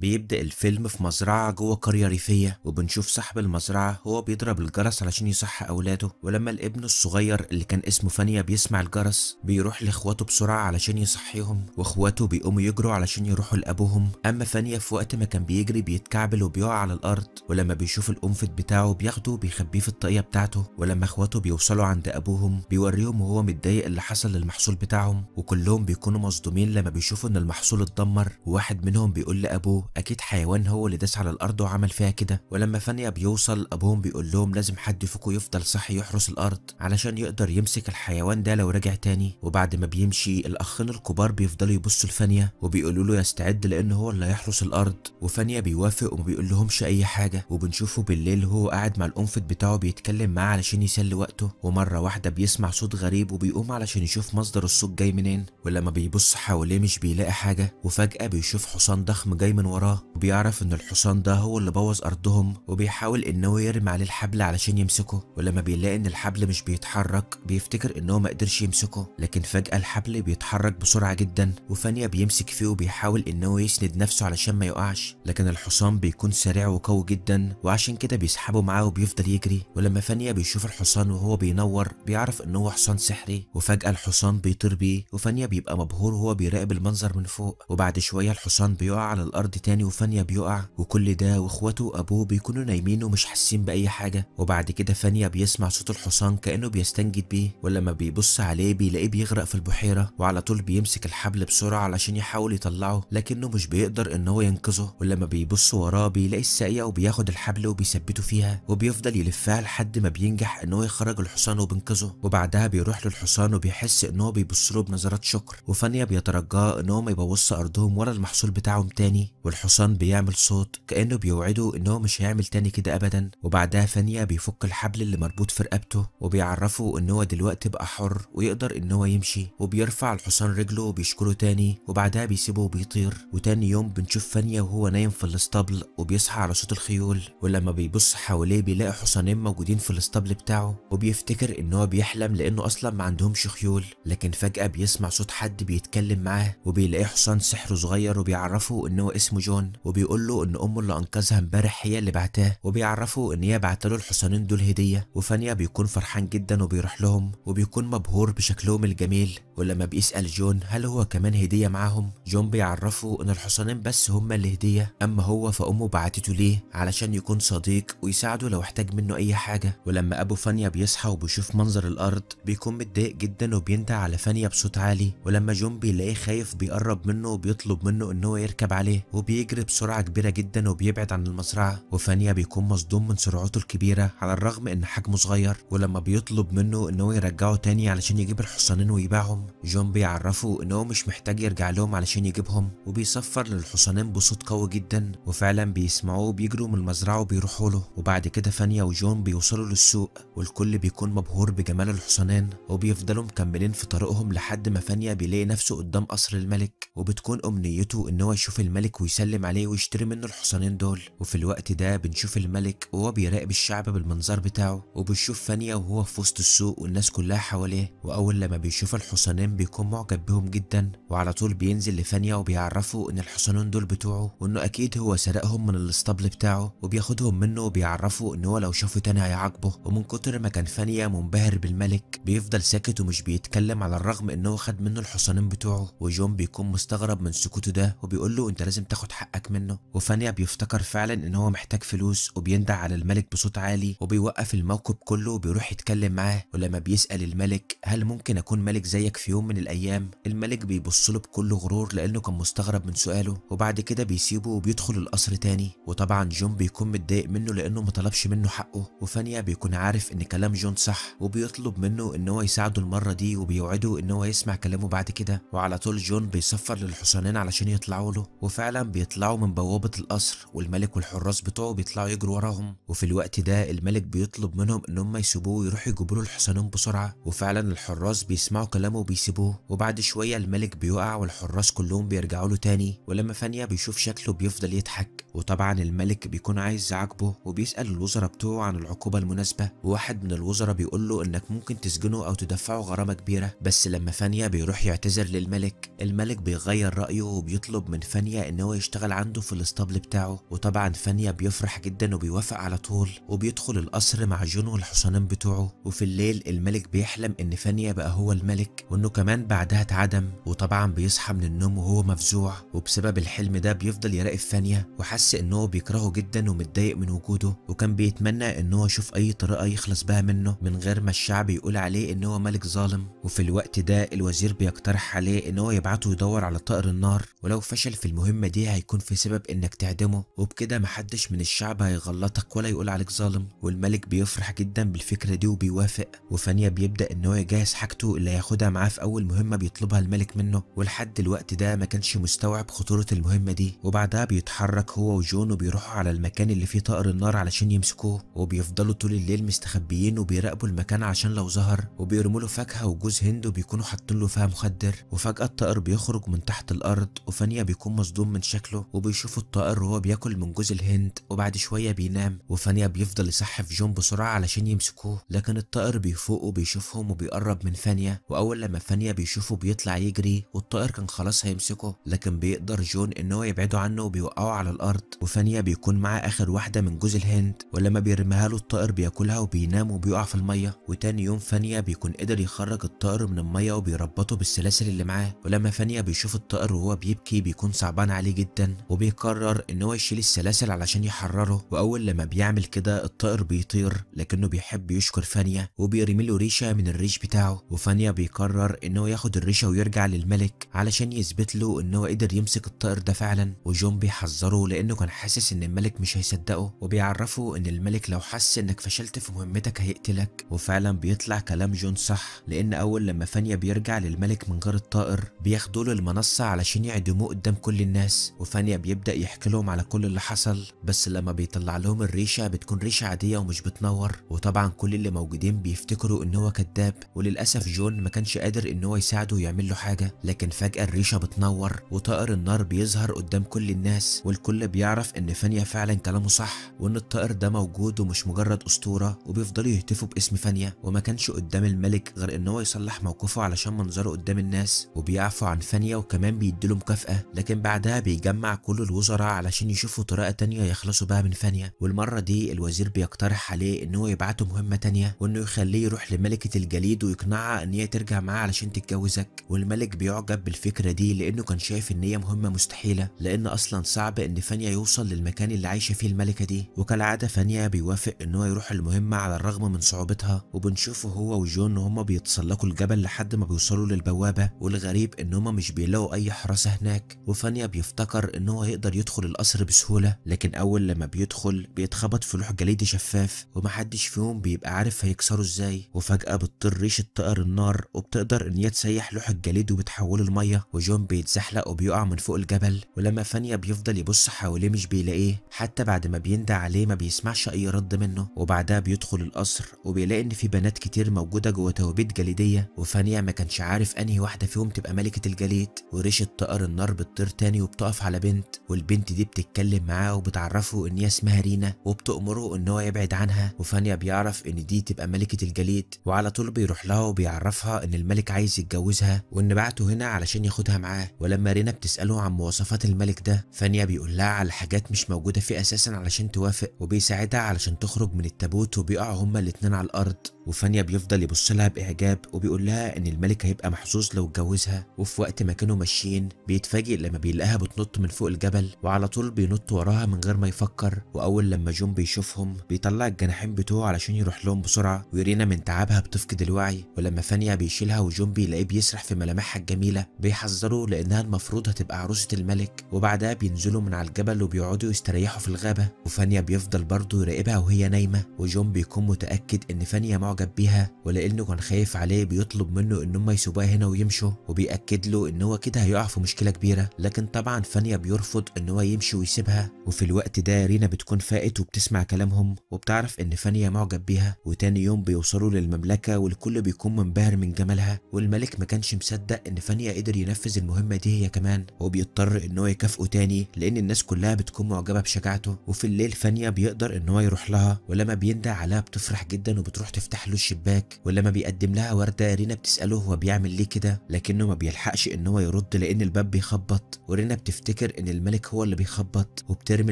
بيبدأ الفيلم في مزرعة جوه قرية ريفية، وبنشوف صاحب المزرعة هو بيضرب الجرس علشان يصحي أولاده. ولما الابن الصغير اللي كان اسمه فانيا بيسمع الجرس بيروح لإخواته بسرعة علشان يصحيهم، وإخواته بيقوموا يجروا علشان يروحوا لأبوهم. أما فانيا في وقت ما كان بيجري بيتكعبل وبيقع على الأرض، ولما بيشوف القنفذ بتاعه بياخده وبيخبيه في الطاقية بتاعته. ولما إخواته بيوصلوا عند أبوهم بيوريهم وهو متضايق اللي حصل للمحصول بتاعهم، وكلهم بيكونوا مصدومين لما بيشوفوا إن المحصول اتدمر. وواحد منهم بيقول لأبوه أكيد حيوان هو اللي داس على الأرض وعمل فيها كده. ولما فانيا بيوصل أبوهم بيقول لهم لازم حد فيكم يفضل صحي يحرس الأرض علشان يقدر يمسك الحيوان ده لو رجع تاني. وبعد ما بيمشي الأخين الكبار بيفضلوا يبصوا لفانيا وبيقولوا له يستعد لأن هو اللي هيحرس الأرض. وفانيا بيوافق وما بيقول لهمش أي حاجة. وبنشوفه بالليل هو قاعد مع القنفذ بتاعه بيتكلم معاه علشان يسلي وقته، ومرة واحدة بيسمع صوت غريب وبيقوم علشان يشوف مصدر الصوت جاي منين. ولما بيبص حواليه مش بيلاقي حاجة، وفجأة بيشوف حصان ضخم جاي من وراه، وبيعرف ان الحصان ده هو اللي بوظ ارضهم، وبيحاول انه يرمي عليه الحبل علشان يمسكه. ولما بيلاقي ان الحبل مش بيتحرك بيفتكر انه ما قدرش يمسكه، لكن فجأة الحبل بيتحرك بسرعة جدا، وفانيا بيمسك فيه وبيحاول انه يسند نفسه علشان ما يقعش، لكن الحصان بيكون سريع وقوي جدا وعشان كده بيسحبه معاه وبيفضل يجري. ولما فانيا بيشوف الحصان وهو بينور بيعرف انه هو حصان سحري، وفجأة الحصان بيطير بيه، وفانيا بيبقى مبهور وهو بيراقب المنظر من فوق. وبعد شوية الحصان بيقع على الأرض تاني وفانيا بيقع، وكل ده واخواته وأبوه بيكونوا نايمين ومش حاسين بأي حاجة. وبعد كده فانيا بيسمع صوت الحصان كأنه بيستنجد بيه، ولما بيبص عليه بيلاقيه بيغرق في البحيرة، وعلى طول بيمسك الحبل بسرعة علشان يحاول يطلعه لكنه مش بيقدر إن هو ينقذه. ولما بيبص وراه بيلاقي الساقية وبياخد الحبل وبيثبته فيها وبيفضل يلفها لحد ما بينجح إن هو يخرج الحصان وبينقذه. وبعدها بيروح للحصان وبيحس إن هو بيبص له بنظرات شكر، وفانيا بيترجاه إن هو ما يبوظش أرضهم ولا المحصول بتاعهم تاني. والحصان بيعمل صوت كأنه بيوعده إن هو مش هيعمل تاني كده أبدا. وبعدها فانيا بيفك الحبل اللي مربوط في رقبته وبيعرفه إن هو دلوقتي بقى حر ويقدر إن هو يمشي، وبيرفع الحصان رجله وبيشكره تاني، وبعدها بيسيبه وبيطير. وتاني يوم بنشوف فانيا وهو نايم في الاسطبل وبيصحى على صوت الخيول، ولما بيبص حواليه بيلاقي حصانين موجودين في الاسطبل بتاعه، وبيفتكر إن هو بيحلم لأنه أصلا ما عندهمش خيول. لكن فجأة بيسمع صوت حد بيتكلم معاه وبيلاقيه حصان سحر صغير، وبيعرفه إن هو اسمه جون، وبيقول له إن أمه اللي أنقذها امبارح هي اللي بعتاه، وبيعرفه إن هي بعتله الحصانين دول هدية. وفانيا بيكون فرحان جدا وبيروح لهم وبيكون مبهور بشكلهم الجميل. ولما بيسأل جون هل هو كمان هدية معاهم، جون بيعرفه إن الحصانين بس هما اللي هدية، أما هو فأمه بعتته ليه علشان يكون صديق ويساعده لو احتاج منه أي حاجة. ولما أبو فانيا بيصحى وبيشوف منظر الأرض بيكون متضايق جدا وبيندع على فانيا بصوت عالي. ولما جون بيلاقيه خايف بيقرب منه وبيطلب منه إن هو يركب عليه، وبيجري بسرعة كبيرة جدا وبيبعد عن المزرعة. وفانيا بيكون مصدوم من سرعته الكبيرة على الرغم إن حجمه صغير. ولما بيطلب منه إن هو يرجعه تاني علشان يجيب الحصانين ويبيعهم، جون بيعرفه إن هو مش محتاج يرجع لهم علشان يجيبهم، وبيصفر للحصانين بصوت قوي جدا، وفعلا بيسمعوه بيجروا من المزرعة وبيروحوا له. وبعد كده فانيا وجون بيوصلوا للسوق، والكل بيكون مبهور بجمال الحصانين، وبيفضلوا مكملين في طريقهم لحد ما فانيا بيلاقي نفسه قدام قصر الملك، وبتكون أمنيته إن هو يشوف الملك ويسلم عليه ويشتري منه الحصانين دول. وفي الوقت ده بنشوف الملك وهو بيراقب الشعب بالمنظر بتاعه، وبيشوف فانيا وهو في وسط السوق والناس كلها حواليه، وأول لما بيشوف الحصانين بيكون معجب بهم جدا، وعلى طول بينزل لفانيا وبيعرفه إن الحصانين دول بتوعه وإنه أكيد هو سرقهم من الاسطبل بتاعه، وبياخدهم منه وبيعرفه إن هو لو شافه تاني هيعاقبه. ومن كتر ما كان فانيا منبهر بالملك بيفضل ساكت ومش بيتكلم على الرغم إنه خد منه الحصانين بتوعه. وجون بيكون مستغرب من سكوته ده وبيقول له أنت لازم تاخد حقك منه. وفانيا بيفتكر فعلا إن هو محتاج فلوس وبيندع على الملك بصوت عالي، وبيوقف الموقف كله وبيروح يتكلم معاه. ولما بيسأل الملك هل ممكن أكون ملك زيك في يوم من الأيام، الملك بيبص له بكل غرور لأنه كان مستغرب من سؤاله، وبعد كده بيسيبه وبيدخل القصر تاني. وطبعا جون بيكون متضايق منه لأنه ما طلبش منه حقه، وفانيا بيكون عارف إن كلام جون صح وبيطلب منه إن هو يساعده المرة دي، وبيوعده إن هو يسمع كلامه بعد كده. وعلى طول جون بيصفر للحصانين علشان يطلعوا له، وفعلا بيطلعوا من بوابة القصر، والملك والحراس بتوعه بيطلعوا يجروا وراهم. وفي الوقت ده الملك بيطلب منهم إن هم يسيبوه ويروحوا يجيبوا له الحصانين بسرعة، وفعلا الحراس بيسمعوا كلامه وبيسيبوه. وبعد شوية الملك بيقع والحراس كلهم بيرجعوا له تاني. ولما فانيا بيشوف شكله بيفضل يضحك، وطبعا الملك بيكون عايز يعاقبه وبيسأل الوزراء بتوعه عن العقوبة المناسبة، وواحد من الوزراء بيقول له إنك ممكن تسجنه أو تدفعه غرامة كبيرة. بس لما فانيا بيروح يعتذر للملك، الملك بيغير رأيه وبيطلب من فانيا إن هو يشتري تشتغل عنده في الاسطبل بتاعه. وطبعا فانيا بيفرح جدا وبيوافق على طول، وبيدخل القصر مع جون والحصانين بتوعه. وفي الليل الملك بيحلم ان فانيا بقى هو الملك، وانه كمان بعدها اتعدم. وطبعا بيصحى من النوم وهو مفزوع، وبسبب الحلم ده بيفضل يراقب فانيا، وحس ان هو بيكرهه جدا ومتضايق من وجوده، وكان بيتمنى ان هو يشوف اي طريقه يخلص بها منه من غير ما الشعب يقول عليه ان هو ملك ظالم. وفي الوقت ده الوزير بيقترح عليه ان هو يبعته يدور على طائر النار، ولو فشل في المهمه دي هيكون في سبب انك تعدمه، وبكده محدش من الشعب هيغلطك ولا يقول عليك ظالم. والملك بيفرح جدا بالفكره دي وبيوافق. وفانيا بيبدا ان هو يجهز حاجته اللي هياخدها معاه في اول مهمه بيطلبها الملك منه، ولحد الوقت ده ما كانش مستوعب خطوره المهمه دي. وبعدها بيتحرك هو وجون وبيروحوا على المكان اللي فيه طائر النار علشان يمسكوه، وبيفضلوا طول الليل مستخبيين وبيراقبوا المكان عشان لو ظهر، وبيرموا له فاكهه وجوز هند وبيكونوا حاطين له فيها مخدر. وفجاه الطائر بيخرج من تحت الارض، وفانيا بيكون مصدوم من شكله، وبيشوف الطائر وهو بياكل من جوز الهند، وبعد شويه بينام. وفانيا بيفضل يسحف جون بسرعه علشان يمسكوه، لكن الطائر بيفوق وبيشوفهم وبيقرب من فانيا. واول لما فانيا بيشوفه بيطلع يجري، والطائر كان خلاص هيمسكه، لكن بيقدر جون ان هو يبعده عنه وبيوقعه على الارض. وفانيا بيكون معاه اخر واحده من جوز الهند، ولما بيرميها له الطائر بياكلها وبينام وبيقع في الميه. وتاني يوم فانيا بيكون قدر يخرج الطائر من الميه وبيربطه بالسلاسل اللي معاه. ولما فانيا بيشوف الطائر وهو بيبكي بيكون صعبان عليه جدا، وبيقرر ان هو يشيل السلاسل علشان يحرره. واول لما بيعمل كده الطائر بيطير، لكنه بيحب يشكر فانيا وبيرمي له ريشه من الريش بتاعه. وفانيا بيقرر ان هو ياخد الريشه ويرجع للملك علشان يثبت له ان هو قدر يمسك الطائر ده فعلا. وجون بيحذره لانه كان حاسس ان الملك مش هيصدقه، وبيعرفه ان الملك لو حس انك فشلت في مهمتك هيقتلك. وفعلا بيطلع كلام جون صح، لان اول لما فانيا بيرجع للملك من غير الطائر بياخدوا له المنصه علشان يعدموه قدام كل الناس. وفانيا بيبدا يحكي لهم على كل اللي حصل، بس لما بيطلع لهم الريشه بتكون ريشه عاديه ومش بتنور. وطبعا كل اللي موجودين بيفتكروا ان هو كذاب، وللاسف جون ما كانش قادر ان هو يساعده ويعمل له حاجه. لكن فجاه الريشه بتنور وطائر النار بيظهر قدام كل الناس، والكل بيعرف ان فانيا فعلا كلامه صح، وان الطائر ده موجود ومش مجرد اسطوره. وبيفضلوا يهتفوا باسم فانيا، وما كانش قدام الملك غير ان هو يصلح موقفه علشان منظره قدام الناس، وبيعفوا عن فانيا وكمان بيديله مكافاه. لكن بعدها بيجمع كل الوزراء علشان يشوفوا طريقه تانية يخلصوا بها من فانيا. والمره دي الوزير بيقترح عليه ان هو يبعته مهمه تانية، وانه يخليه يروح لملكه الجليد ويقنعها ان هي ترجع معاه علشان تتجوزك. والملك بيعجب بالفكره دي لانه كان شايف ان هي مهمه مستحيله، لان اصلا صعب ان فانيا يوصل للمكان اللي عايشه فيه الملكه دي. وكالعاده فانيا بيوافق ان هو يروح المهمه على الرغم من صعوبتها، وبنشوفه هو وجون وهما بيتسلقوا الجبل لحد ما بيوصلوا للبوابه. والغريب ان هما مش بيلاقوا اي حراسه هناك، وفانيا بيفتكر ان هو يقدر يدخل القصر بسهوله، لكن اول لما بيدخل بيتخبط في لوح جليدي شفاف ومحدش فيهم بيبقى عارف هيكسره ازاي. وفجاه بتطير ريشه طائر النار وبتقدر ان هي تسيح لوح الجليد وبتحوله لميه، وجون بيتزحلق وبيقع من فوق الجبل. ولما فانيا بيفضل يبص حواليه مش بيلاقيه، حتى بعد ما بيندى عليه ما بيسمعش اي رد منه. وبعدها بيدخل القصر وبيلاقي ان في بنات كتير موجوده جوه توابيت جليديه، وفانيا ما كانش عارف انهي واحده فيهم تبقى ملكه الجليد. وريشه طائر النار بتطير تاني وبتقف على بنت، والبنت دي بتتكلم معاه وبتعرفه ان هي اسمها رينا، وبتأمره ان هو يبعد عنها. وفانيا بيعرف ان دي تبقى ملكه الجليد، وعلى طول بيروح لها وبيعرفها ان الملك عايز يتجوزها وان بعته هنا علشان ياخدها معاه. ولما رينا بتساله عن مواصفات الملك ده، فانيا بيقول لها على حاجات مش موجوده فيه اساسا علشان توافق، وبيساعدها علشان تخرج من التابوت، وبيقعوا هما الاتنين على الارض. وفانيا بيفضل يبص لها باعجاب وبيقول لها ان الملك هيبقى محظوظ لو اتجوزها. وفي وقت ما كانوا ماشيين بيتفاجئ لما بيلاقيها بتنط من فوق الجبل، وعلى طول بينط وراها من غير ما يفكر. واول لما جون بيشوفهم بيطلع الجناحين بتوعه علشان يروح لهم بسرعه، ورينا من تعبها بتفقد الوعي. ولما فانيا بيشيلها وجون بيلاقيه بيسرح في ملامحها الجميله، بيحذروا لانها المفروض هتبقى عروسه الملك. وبعدها بينزلوا من على الجبل وبيقعدوا يستريحوا في الغابه، وفانيا بيفضل برضه يراقبها وهي نايمه. وجون بيكون متاكد ان فانيا معجب بيها، ولانه كان خايف عليه بيطلب منه ان هم يسيبوها هنا ويمشوا، وبيأكد له ان هو كده هيقع في مشكله كبيره. لكن طبعا فانيا بيرفض ان هو يمشي ويسيبها. وفي الوقت ده رينا بتكون فاقت وبتسمع كلامهم وبتعرف ان فانيا معجب بيها. وتاني يوم بيوصلوا للمملكه والكل بيكون منبهر من جمالها، والملك ما كانش مصدق ان فانيا قدر ينفذ المهمه دي هي كمان، وبيضطر ان هو يكافئه تاني لان الناس كلها بتكون معجبه بشجاعته. وفي الليل فانيا بيقدر ان هو يروح لها، ولما بيندى عليها بتفرح جدا وبتروح تفتح بيفتح له الشباك، ولما بيقدم لها ورده رينا بتساله هو بيعمل ليه كده، لكنه ما بيلحقش ان هو يرد لان الباب بيخبط، ورينا بتفتكر ان الملك هو اللي بيخبط وبترمي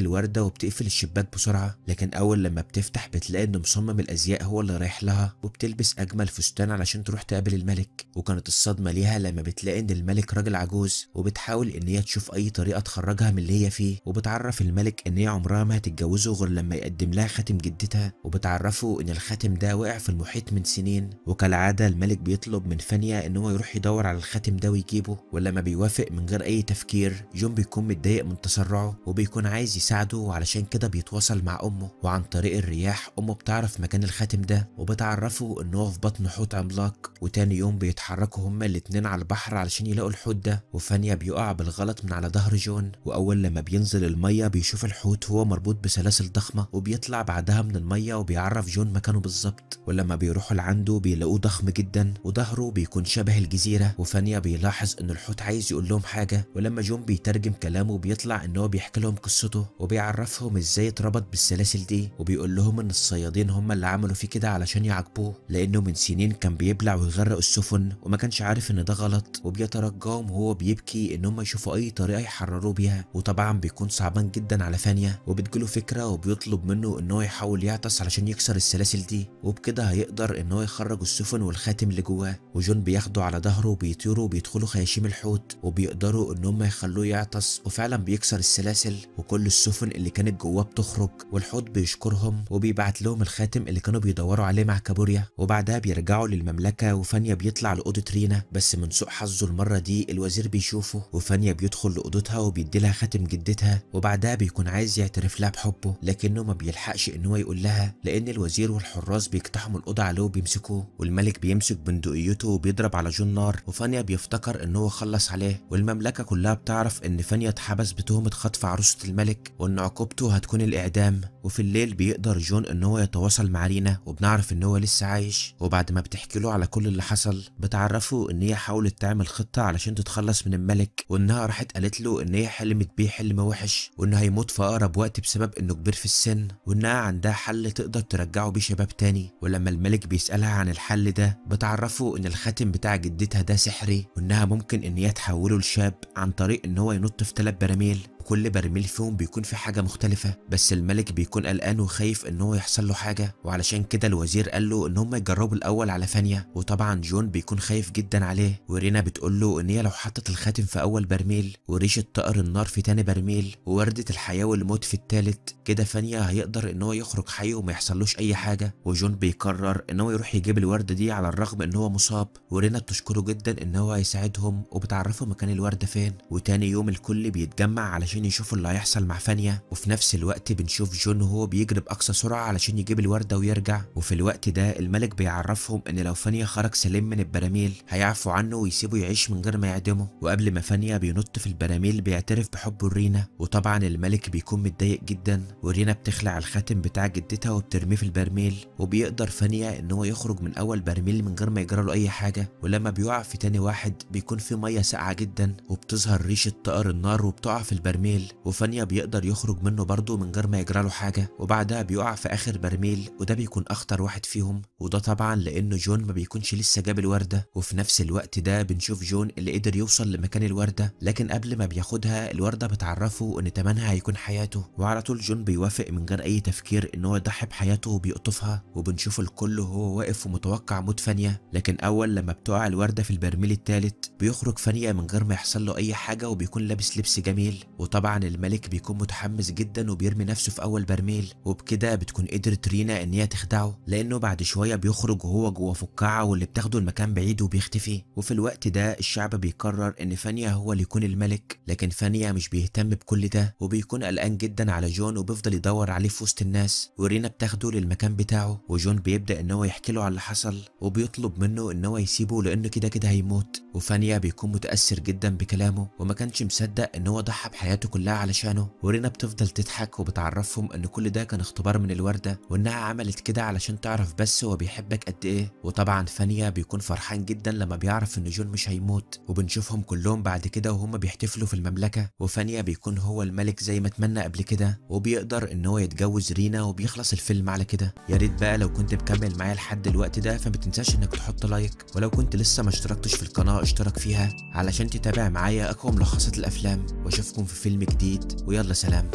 الورده وبتقفل الشباك بسرعه. لكن اول لما بتفتح بتلاقي ان مصمم الازياء هو اللي رايح لها، وبتلبس اجمل فستان علشان تروح تقابل الملك. وكانت الصدمه ليها لما بتلاقي ان الملك راجل عجوز، وبتحاول ان هي تشوف اي طريقه تخرجها من اللي هي فيه، وبتعرف الملك ان هي عمرها ما هتتجوزه غير لما يقدم لها خاتم جدتها، وبتعرفه ان الخاتم ده وقع في المحيط من سنين. وكالعاده الملك بيطلب من فانيا ان هو يروح يدور على الخاتم ده ويجيبه، ولما بيوافق من غير اي تفكير جون بيكون متضايق من تسرعه وبيكون عايز يساعده، وعلشان كده بيتواصل مع امه، وعن طريق الرياح امه بتعرف مكان الخاتم ده وبتعرفه ان هو في بطن حوت عملاق. وتاني يوم بيتحركوا هما الاتنين على البحر علشان يلاقوا الحوت ده، وفانيا بيقع بالغلط من على ظهر جون، واول لما بينزل الميه بيشوف الحوت هو مربوط بسلاسل ضخمه، وبيطلع بعدها من الميه وبيعرف جون مكانه بالظبط. ولما بيروحوا لعنده بيلاقوه ضخم جدا وظهره بيكون شبه الجزيره، وفانيا بيلاحظ ان الحوت عايز يقول لهم حاجه، ولما جون بيترجم كلامه بيطلع ان هو بيحكي لهم قصته وبيعرفهم ازاي اتربط بالسلاسل دي، وبيقول لهم ان الصيادين هم اللي عملوا فيه كده علشان يعاقبوه، لانه من سنين كان بيبلع ويغرق السفن وما كانش عارف ان ده غلط، وبيترجاهم وهو بيبكي ان هم يشوفوا اي طريقه يحرروه بيها. وطبعا بيكون صعبان جدا على فانيا، وبتجيله فكره وبيطلب منه ان هو يحاول يعطس علشان يكسر السلاسل دي، وبكده هيقدر ان هو يخرج السفن والخاتم اللي جواه. وجون بياخده على ظهره وبيطيروا وبيدخلوا خياشيم الحوت، وبيقدروا ان هم يخلوه يعطس، وفعلا بيكسر السلاسل وكل السفن اللي كانت جواه بتخرج، والحوت بيشكرهم وبيبعت لهم الخاتم اللي كانوا بيدوروا عليه مع كابوريا. وبعدها بيرجعوا للمملكه، وفانيا بيطلع لاوضه رينا، بس من سوء حظه المره دي الوزير بيشوفه، وفانيا بيدخل لاوضتها وبيدي لها خاتم جدتها، وبعدها بيكون عايز يعترف لها بحبه، لكنه ما بيلحقش ان هو يقول لها لان الوزير والحراس بيقتحموا الاوضه عليه وبيمسكوه، والملك بيمسك بندقيته وبيضرب على جون نار، وفانيا بيفتكر ان هو خلص عليه، والمملكه كلها بتعرف ان فانيا اتحبس بتهمه خطف عروسه الملك وان عقوبته هتكون الاعدام. وفي الليل بيقدر جون ان هو يتواصل مع رينا، وبنعرف ان هو لسه عايش، وبعد ما بتحكي له على كل اللي حصل بتعرفه ان هي حاولت تعمل خطه علشان تتخلص من الملك، وانها راحت قالت له ان هي حلمت بيه حلم وحش، وانه هيموت في اقرب وقت بسبب انه كبير في السن، وانها عندها حل تقدر ترجعه بيه شباب تاني. ولما الملك بيسالها عن الحل ده بتعرفه ان الخاتم بتاع جدتها ده سحري، وانها ممكن ان هي تحوله لشاب عن طريق ان هو ينط في 3 براميل، وكل برميل فيهم بيكون في حاجه مختلفه، بس الملك بيكون قلقان وخايف ان هو يحصل له حاجه، وعلشان كده الوزير قال له ان هم يجربوا الاول على فانيا، وطبعا جون بيكون خايف جدا عليه، ورينا بتقول له ان هي لو حطت الخاتم في اول برميل وريشه طائر النار في تاني برميل وورده الحياه والموت في التالت، كده فانيا هيقدر ان هو يخرج حي وما يحصلوش اي حاجه. وجون بيقرر ان هو يروح يجيب الورده دي على الرغم ان هو مصاب، ورينا بتشكره جدا ان هو هيساعدهم وبتعرفه مكان الورده فين. وتاني يوم الكل بيتجمع علشان يشوفوا اللي هيحصل مع فانيا، وفي نفس الوقت بنشوف جون وهو بيجري باقصى سرعه علشان يجيب الورده ويرجع. وفي الوقت ده الملك بيعرفهم ان لو فانيا خرج سليم من البراميل هيعفوا عنه ويسيبه يعيش من غير ما يعدمه. وقبل ما فانيا بينط في البراميل بيعترف بحبه لرينا، وطبعا الملك بيكون متضايق جدا، ورينا بتخلع الخاتم بتاع جدتها وبترميه في البرميل، وبيقدر فانيا ان هو يخرج من اول برميل من غير ما يجرى له اي حاجه. ولما بيقع في تاني واحد بيكون في ميه ساقعه جدا وبتظهر ريشه طائر النار وبتقع في البرميل، وفانيا بيقدر يخرج منه برضه من غير ما يجرى له حاجه. وبعدها بيقع في اخر برميل وده بيكون اخطر واحد فيهم، وده طبعا لانه جون ما بيكونش لسه جاب الورده. وفي نفس الوقت ده بنشوف جون اللي قدر يوصل لمكان الورده، لكن قبل ما بياخدها الورده بتعرفه ان تمنها هيكون حياته، وعلى طول جون بيوافق من غير اي تفكير ان هو يضحي بحياته وبيقطفها. وبنشوف الكل وهو واقف ومتوقع موت فانيا، لكن اول لما بتقع الورده في البرميل الثالث بيخرج فانيا من غير ما يحصل له اي حاجه وبيكون لابس لبس جميل. وطبعا الملك بيكون متحمس جدا وبيرمي نفسه في اول برميل، وبكده بتكون قدرت رينا ان هي تخدعه، لانه بعد شويه بيخرج وهو جوه فقاعه واللي بتاخده المكان بعيد وبيختفي. وفي الوقت ده الشعب بيقرر ان فانيا هو اللي يكون الملك، لكن فانيا مش بيهتم بكل ده وبيكون قلقان جدا على جون وبيفضل يدور عليه في وسط الناس. ورينا بتاخده للمكان بتاعه، وجون بيبدا ان هو يحكي له على اللي حصل وبيطلب منه ان هو يسيبه لانه كده كده هيموت. وفانيا بيكون متاثر جدا بكلامه وما كانش مصدق ان هو ضحى بحياته حياته كلها علشانه. ورينا بتفضل تضحك وبتعرفهم ان كل ده كان اختبار من الوردة، وانها عملت كده علشان تعرف بس هو بيحبك قد ايه. وطبعا فانيا بيكون فرحان جدا لما بيعرف ان جون مش هيموت، وبنشوفهم كلهم بعد كده وهم بيحتفلوا في المملكة، وفانيا بيكون هو الملك زي ما اتمنى قبل كده، وبيقدر ان هو يتجوز رينا وبيخلص الفيلم على كده. يا ريت بقى لو كنت مكمل معايا لحد الوقت ده فما تنساش انك تحط لايك، ولو كنت لسه ما اشتركتش في القناة اشترك فيها علشان تتابع معايا اقوى ملخصات الافلام، واشوفكم في فيلم جديد، ويلا سلام.